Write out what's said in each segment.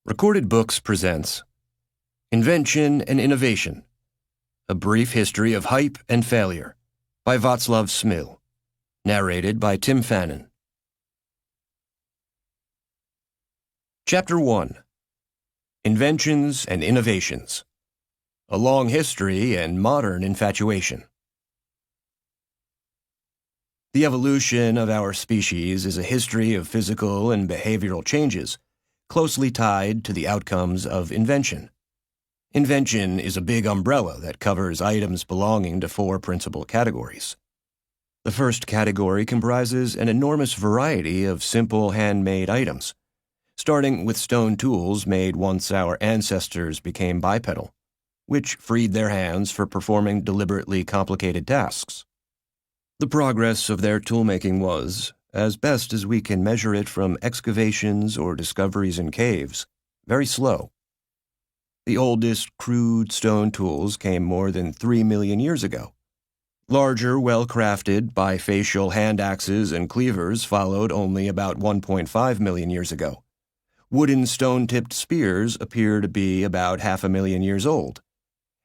Recorded Books presents Invention and Innovation, A Brief History of Hype and Failure by Vaclav Smil, narrated by Tim Fannin. Chapter 1. Inventions and Innovations, A Long History and Modern Infatuation. The evolution of our species is a history of physical and behavioral changes closely tied to the outcomes of invention. Invention is a big umbrella that covers items belonging to four principal categories. The first category comprises an enormous variety of simple handmade items, starting with stone tools made once our ancestors became bipedal, which freed their hands for performing deliberately complicated tasks. The progress of their toolmaking was, as best as we can measure it from excavations or discoveries in caves, very slow. The oldest crude stone tools came more than 3 million years ago. Larger, well-crafted, bifacial hand axes and cleavers followed only about 1.5 million years ago. Wooden stone-tipped spears appear to be about 500,000 years old.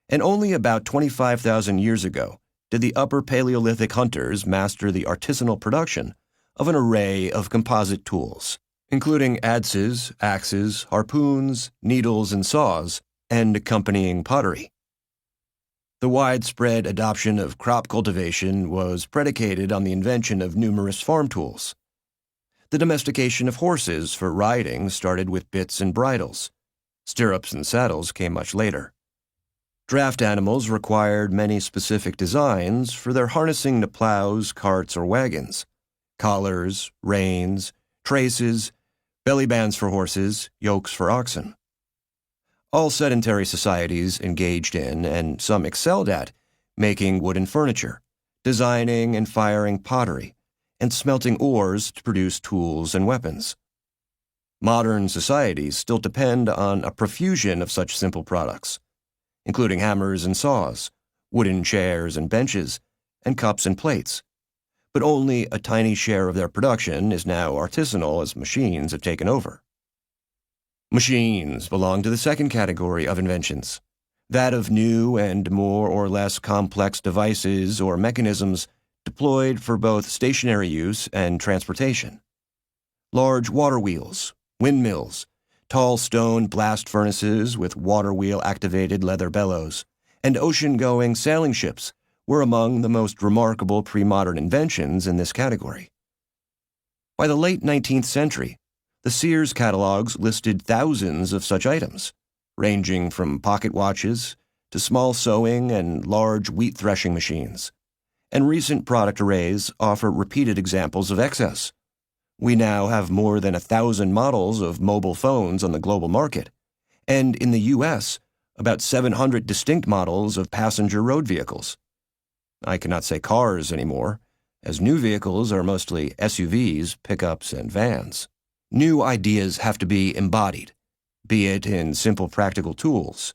And only about 25,000 years ago did the Upper Paleolithic hunters master the artisanal production of an array of composite tools, including adzes, axes, harpoons, needles, and saws, and accompanying pottery. The widespread adoption of crop cultivation was predicated on the invention of numerous farm tools. The domestication of horses for riding started with bits and bridles. Stirrups and saddles came much later. Draft animals required many specific designs for their harnessing to plows, carts, or wagons. Collars, reins, traces, belly bands for horses, yokes for oxen. All sedentary societies engaged in, and some excelled at, making wooden furniture, designing and firing pottery, and smelting ores to produce tools and weapons. Modern societies still depend on a profusion of such simple products, including hammers and saws, wooden chairs and benches, and cups and plates. But only a tiny share of their production is now artisanal as machines have taken over. Machines belong to the second category of inventions, that of new and more or less complex devices or mechanisms deployed for both stationary use and transportation. Large water wheels, windmills, tall stone blast furnaces with water wheel-activated leather bellows, and ocean-going sailing ships were among the most remarkable pre-modern inventions in this category. By the late 19th century, the Sears catalogs listed thousands of such items, ranging from pocket watches to small sewing and large wheat threshing machines, and recent product arrays offer repeated examples of excess. We now have more than 1,000 models of mobile phones on the global market, and in the U.S., about 700 distinct models of passenger road vehicles. I cannot say cars anymore, as new vehicles are mostly SUVs, pickups, and vans. New ideas have to be embodied, be it in simple practical tools,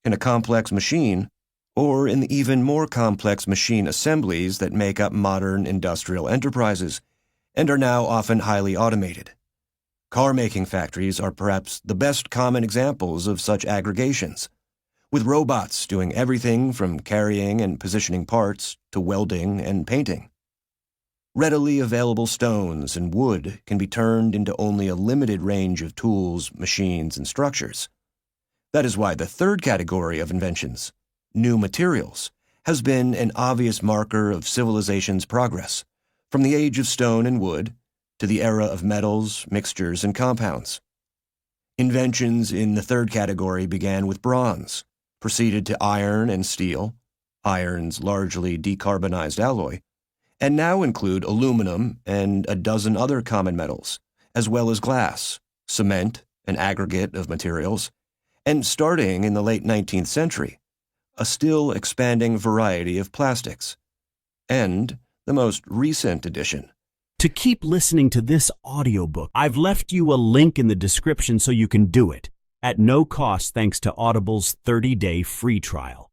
in a complex machine, or in the even more complex machine assemblies that make up modern industrial enterprises and are now often highly automated. Car-making factories are perhaps the best common examples of such aggregations, with robots doing everything from carrying and positioning parts to welding and painting. Readily available stones and wood can be turned into only a limited range of tools, machines, and structures. That is why the third category of inventions, new materials, has been an obvious marker of civilization's progress, from the age of stone and wood to the era of metals, mixtures, and compounds. Inventions in the third category began with bronze, proceeded to iron and steel, iron's largely decarbonized alloy, and now include aluminum and a dozen other common metals, as well as glass, cement, an aggregate of materials, and starting in the late 19th century, a still expanding variety of plastics, and the most recent addition. To keep listening to this audiobook, I've left you a link in the description so you can do it, at no cost thanks to Audible's 30-day free trial.